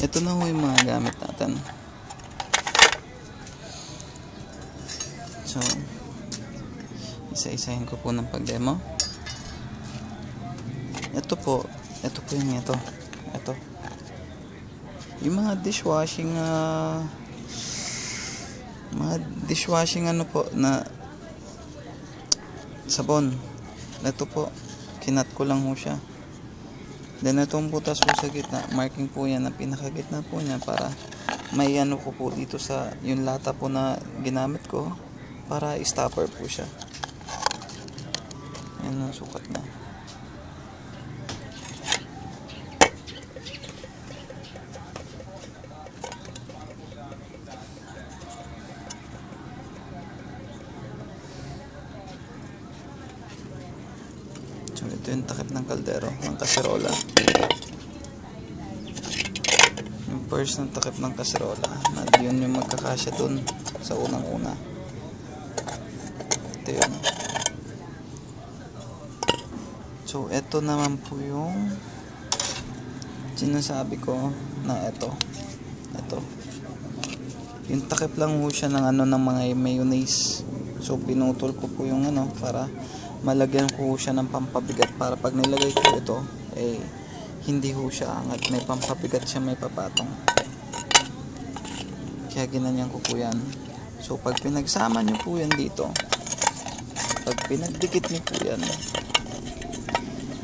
ito na ho yung mga gamit natin. So, isa-isahin ko po ng pag-demo. Ito po yung ito. Yung mga dishwashing ano po na sabon. Ito po, kinat ko lang ho siya. Then itong butas po sa gitna, marking po yan na pinakagitna po niya para may ano ko po dito sa yung lata po na ginamit ko para stopper po siya. Yan ang sukat na. So ito yung takip ng kaldero, ng kaserola. Yung first ng takip ng kaserola, na yun yung magkakasya dun sa unang-una. Ito yun. So ito naman po yung sinasabi ko na ito. Yung takip lang ho siya ng ng mga mayonnaise. So pinutol ko po yung para malagyan ko siya ng pampabigat para pag nilagay ko ito hindi ho siya angat, may pampabigat siya, may papatong. Kaya ginanyan ko po yan. So pag pinagsama nyo po yan dito, pag pinagdikit nyo po yan,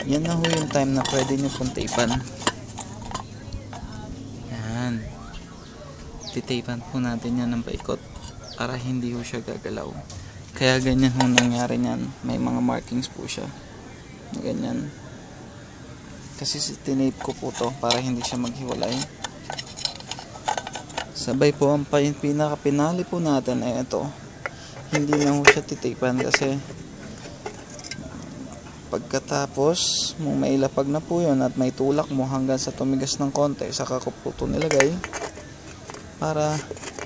yan na ho yung time na pwede nyo pong tapean. Yan, titapean po natin yan ng paikot para hindi ho siya gagalaw. Kaya ganyan ho nangyari niyan. May mga markings po siya na ganyan. Kasi tinape ko po to para hindi siya maghiwalay. Sabay po ang pinaka-pinali po natin ay ito. Hindi na ho siya titapean kasi pagkatapos mo mailapag na po yun at may tulak mo hanggang sa tumigas ng konti, saka ko po ito nilagay para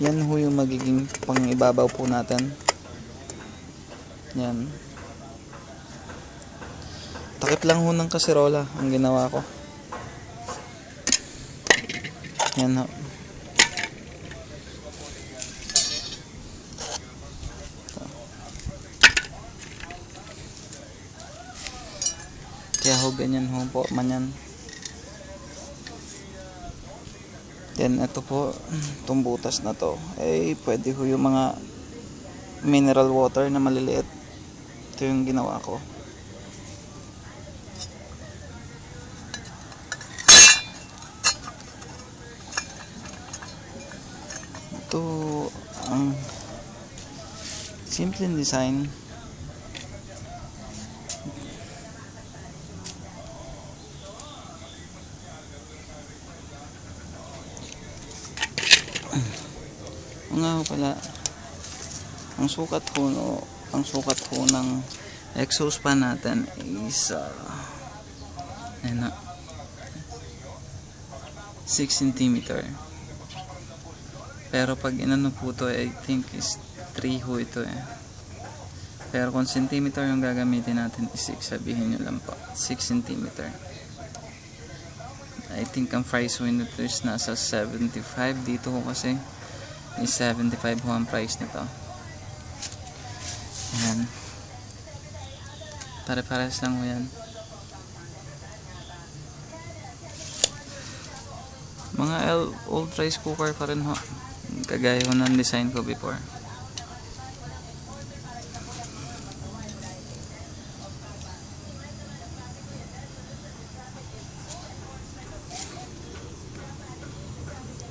yan ho yung magiging pang-ibabaw po natin. Yan. Takip lang ho ng kaserola ang ginawa ko. Yan ho. Kaya ho ganyan ho po man yan. Then ito po, itong butas na to pwede ho yung mga mineral water na maliliit. Ito yung ginawa ko. Ito ang simple design. Nga pala, ang sukat ho ng exhaust fan natin is 6 cm. Pero pag inano po to, I think is 3 ho ito Pero kung centimeter yung gagamitin natin is 6, sabihin nyo lang po 6 cm. I think ang price ho nito is nasa 75. Dito ho kasi is 75 ho ang price nito. Ayan. Pare-pares lang ho yan. Mga old rice cooker pa rin ho. Kagaya ho ng design ko before.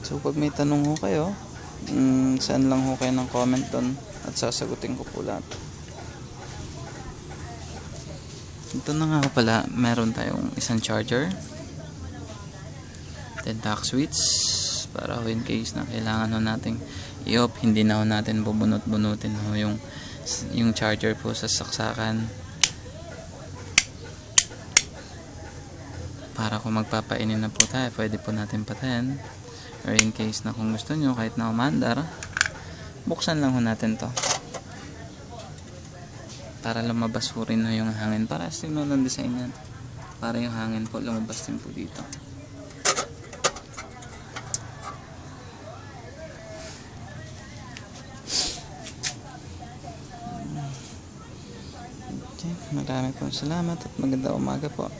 So pag may tanong ho kayo, saan lang ho kayo ng comment doon at sasagutin ko po lahat. Ito na nga pala, meron tayong isang charger, then tack switch para ho in case na kailangan ho nating i-off, hindi na ho natin bubunot-bunutin ho yung charger po sa saksakan, para kung magpapainin na po tayo, pwede po natin patayin, or in case na kung gusto nyo kahit na umandar, buksan lang ho natin to para lumabas po rin yung hangin. Para sino ng design yan, para yung hangin po lumabas din po dito. Okay, marami pong salamat at magandang umaga po.